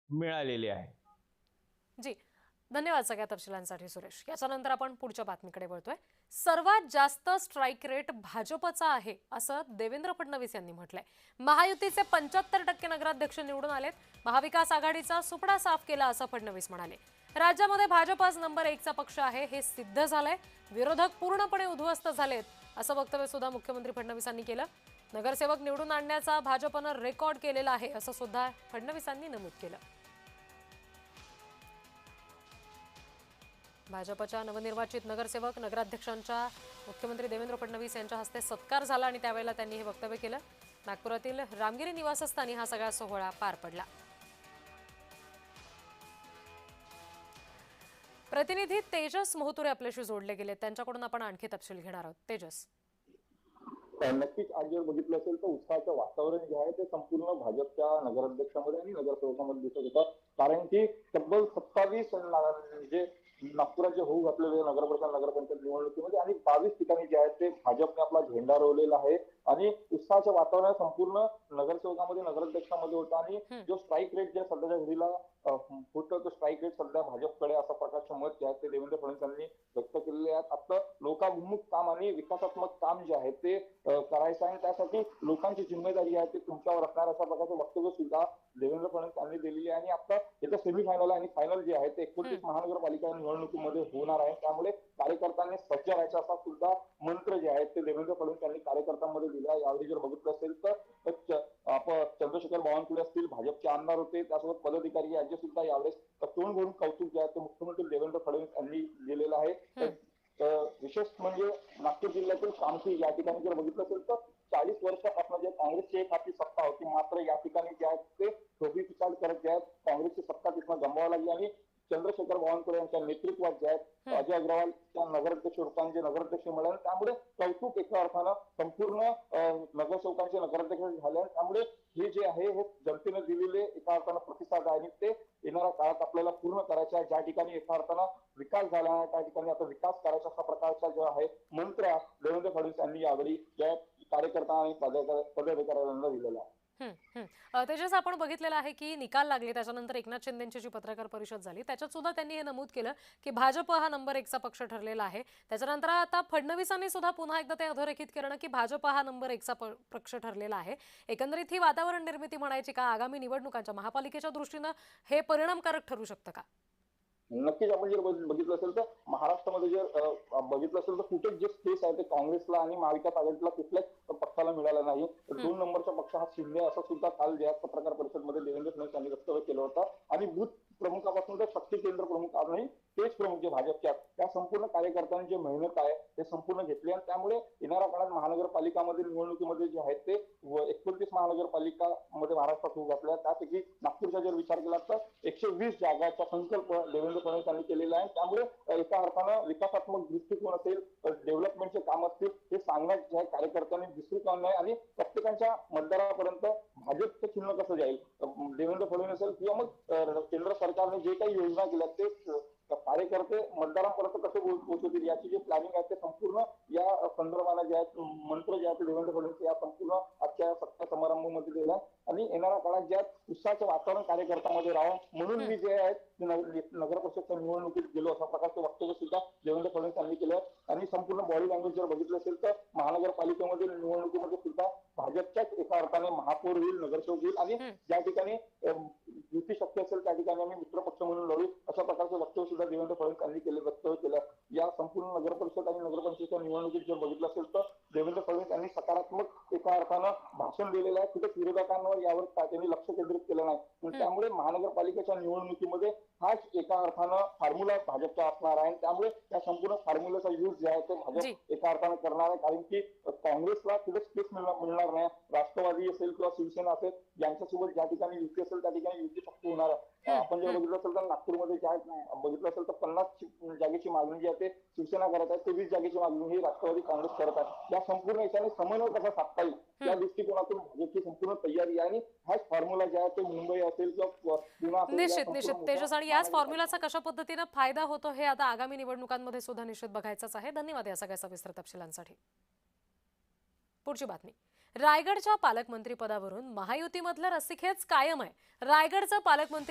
मिळालेली आहे। जी, धन्यवाद सगळ्या तपशिलांसाठी सुरेश। याच्यानंतर आपण पुढच्या बातमीकडे वळतोय। सर्वात जास्त स्ट्राईक रेट भाजपचा आहे असं देवेंद्र फडणवीस यांनी म्हटलंय। महायुतीचे 75% नगराध्यक्ष निवडून आलेत। महाविकास आघाडीचा सुपडा साफ केला असं फडणवीस म्हणाले। राज्यामध्ये भाजपच नंबर 1 चा पक्ष आहे हे सिद्ध झालंय। विरोधक पूर्णपणे उद्ध्वस्त झालेत असं वक्तव्य सुद्धा मुख्यमंत्री फडणवीसांनी केलं। नगरसेवक निवडून आणण्याचा भाजपनं रेकॉर्ड केलेला आहे असं सुद्धा फडणवीसांनी नमूद केलं। भाजपच्या नवनिर्वाचित नगरसेवक नगराध्यक्षांचा मुख्यमंत्री देवेंद्र फडणवीस यांच्या हस्ते सत्कार झाला आणि त्यावेळेला त्यांनी हे वक्तव्य केलं। नागपुरातील रामगिरी निवासस्थानी हा सगळा सोहळा पार पडला। प्रतिनिधी तेजस मोहतुरे आपल्याशी जोडले गेले, त्यांच्याकडून आपण आणखी तपशील घेणार आहोत। तेजस, नक्कीच आज जर बघितलं असेल तर उत्साहाचं वातावरण जे आहे ते संपूर्ण भाजपच्या नगराध्यक्षामध्ये आणि नगरसेवकांमध्ये दिसत होतं। कारण की तब्बल 27 जे नागपुरात जे होऊ घातलेले नगरपरिषद नगरपंचायत निवडणुकीमध्ये आणि 22 ठिकाणी जे आहेत ते भाजपने आपला झेंडा रोवलेला आहे आणि उत्साहाचं वातावरण संपूर्ण नगरसेवकांमध्ये नगराध्यक्षांमध्ये होतं। आणि जो स्ट्राईक रेट जे सध्याच्या घडीला होतं तो स्ट्राईक रेट सध्या भाजपकडे असं प्रकारचं मत जे आहे ते देवेंद्र फडणवीस यांनी व्यक्त केलेले आहेत। आता लोकाभिमुख काम आणि विकासात्मक काम जे आहे ते करायचं आहे, त्यासाठी लोकांची जिम्मेदारी आहे ते तुमच्यावर असणार अशा प्रकारचं वक्तव्य सुद्धा देवेंद्र फडणवीस यांनी दिलेली आहे। आणि आता याचं सेमीफायनल आणि फायनल जे आहे ते 29 महानगरपालिका निवडणुकीमध्ये होणार आहे, त्यामुळे कार्यकर्त्यांनी सज्ज राहायचं असा सुद्धा मंत्र जे आहे ते देवेंद्र फडणवीस यांनी कार्यकर्त्यांमध्ये दिला आहे। यावेळी जर बघितलं असेल तर चंद्रशेखर बावनकुळे असतील, भाजपचे आमदार होते, त्यासोबत पदाधिकारी यांचे सुद्धा यावेळेस तोंड भरून कौतुक जे आहे ते मुख्यमंत्री देवेंद्र फडणवीस यांनी दिलेलं आहे। विशेष म्हणजे नागपूर जिल्ह्यातील कामठी या ठिकाणी जर बघितलं असेल तर 40 वर्षापासून जे काँग्रेसची एक हाती सत्ता होती, मात्र या ठिकाणी जे आहेत ते धोबी पिसाळ करत जे आहेत काँग्रेसची सत्ता तिथं गमवावी लागली आणि चंद्रशेखर बावनकुळे यांच्या नेतृत्वात जे आहेत अजय अग्रवाल त्या नगराध्यक्ष रूपाने जे नगराध्यक्ष मिळाले, त्यामुळे कौतुक एका अर्थानं संपूर्ण नगरसेवकांचे नगराध्यक्ष झाले। त्यामुळे हे जे आहे हे जनतेने दिलेले एका अर्थानं प्रतिसाद आहे आणि ते येणाऱ्या काळात आपल्याला पूर्ण करायचे आहे। ज्या ठिकाणी एका अर्थानं विकास झाला आहे त्या ठिकाणी आता विकास करायचा अशा प्रकारचा जो आहे मंत्र देवेंद्र फडणवीस यांनी यावेळी ज्या कार्यकर्ता आणि पदाधिकाऱ्यांना दिलेला आहे। तेजस, आपण बघितलेलं आहे की निकाल लागले त्याच्यानंतर एकनाथ शिंदेची जी पत्रकार परिषद झाली त्याच्यात सुद्धा त्यांनी हे नमूद केलं की भाजप हा नंबर 1 चा पक्ष ठरलेला आहे। त्याच्यानंतर आता फडणवीसांनी सुद्धा पुन्हा एकदा ते अधोरेखित केलं की भाजप हा नंबर 1 चा पक्ष ठरलेला आहे। एकंदरीत ही वातावरण निर्मिती म्हणायची का आगामी निवडणुकांच्या महापालिकेच्या दृष्टीने हे परिणामकारक ठरू शकतं का? नक्कीच आपण जर बघितलं असेल तर महाराष्ट्रामध्ये जर बघितलं असेल तर कुठेच जे स्पेस आहे ते काँग्रेसला आणि महाविकास आघाडीला कुठल्याच पक्षाला मिळाला नाही। 2 नंबरचा पक्ष हा शिंदे असा सुद्धा काल ज्या पत्रकार परिषदमध्ये देवेंद्र फडणवीस यांनी वक्तव्य केलं होतं। आणि बूथ प्रमुखापासून तर शक्ती केंद्र प्रमुख अजूनही तेच प्रमुख जे भाजपच्या त्या संपूर्ण कार्यकर्त्यांची जे मेहनत आहे ते संपूर्ण घेतली आणि त्यामुळे येणाऱ्या काळात महानगरपालिकामध्ये निवडणुकीमध्ये जे आहेत ते 29 महानगरपालिकामध्ये महाराष्ट्रात होऊ घातल्या, त्यापैकी नागपूरचा जर विचार केला तर 120 जागाचा संकल्प देवेंद्र फडणवीस यांनी केलेला आहे। त्यामुळे एका अर्थानं विकासात्मक दृष्टिकोन असेल, डेव्हलपमेंटचे काम असतील हे सांगण्यात जे आहे कार्यकर्त्यांनी दुसरी काम नाही आणि प्रत्येकाच्या मतदारापर्यंत भाजपचं चिन्ह कसं जाईल, देवेंद्र फडणवीस असेल किंवा मग केंद्र सरकारने जे काही योजना केल्या ते कार्यकर्ते मतदारांपर्यंत कसे पोहोचवतील याची जे प्लॅनिंग आहे ते संपूर्ण या संदर्भाने जे आहेत मंत्र जे आहे देवेंद्र फडणवीस या संपूर्ण आजच्या सत्ता समारंभामध्ये दिला आणि येणाऱ्या काळात ज्या उत्साहाचं वातावरण कार्यकर्त्यांमध्ये राहावं म्हणून मी जे आहे नगर परिषदच्या निवडणुकीत गेलो अशा प्रकारचं वक्तव्य सुद्धा देवेंद्र फडणवीस यांनी केलं। आणि संपूर्ण बॉडी लँग्वेज जर बघितलं असेल तर महानगरपालिकेमध्ये निवडणुकीमध्ये सुद्धा भाजपच्याच एका अर्थाने महापौर होईल, नगरसेवक होईल आणि ज्या ठिकाणी युती शक्य असेल त्या ठिकाणी आम्ही मित्र पक्ष म्हणून लढू अशा प्रकारचं वक्तव्य सुद्धा देवेंद्र फडणवीस यांनी केलं वक्तव्य केलं। या संपूर्ण नगर परिषद आणि नगरपंचायतच्या निवडणुकीत जर बघितलं असेल तर देवेंद्र फडणवीस यांनी सकारात्मक एका अर्थानं भाषण दिलेलं आहे, कुठेच विरोधकांवर यावर त्यांनी लक्ष केंद्रित केलं नाही। त्यामुळे महानगरपालिकेच्या निवडणुकीमध्ये हाच एका अर्थानं फॉर्म्युला भाजपचा असणार आहे। त्यामुळे त्या संपूर्ण फॉर्म्युलाचा यूज जे आहे ते भाजप एका अर्थानं करणार आहे, कारण की काँग्रेसला कुठे स्पेस मिळणार नाही। राष्ट्रवादी असेल किंवा शिवसेना असेल यांच्यासोबत ज्या ठिकाणी युती असेल त्या ठिकाणी युती शक्य होणार आहे। आपण जर बघितलं असेल तर नागपूरमध्ये ज्या बघितलं असेल तर 50 जागेची मागणी जी आहे ते शिवसेना करत आहे, 23 जागेची मागणी ही राष्ट्रवादी काँग्रेस करत आहे। या संपूर्ण याच्याने समन्वय कसा साधता येईल या दृष्टिकोनातून भाजपची संपूर्ण तयारी आहे आणि हाच फॉर्म्युला जे आहे ते मुंबई असेल किंवा पुणे असेल निश्चित तेजस, आणि याच फॉर्म्युलाचा कशा पद्धतीने फायदा होतो हे आता आगामी निवडणुकांमध्ये सुद्धा निश्चित बघायचंच आहे। धन्यवाद या सगळ्या सविस्तर तपशिलांसाठी। पुढची बातमी, रायगडच्या पालकमंत्री पदावरून महायुतीमधलं रस्सीखेच कायम आहे। रायगडचं पालकमंत्री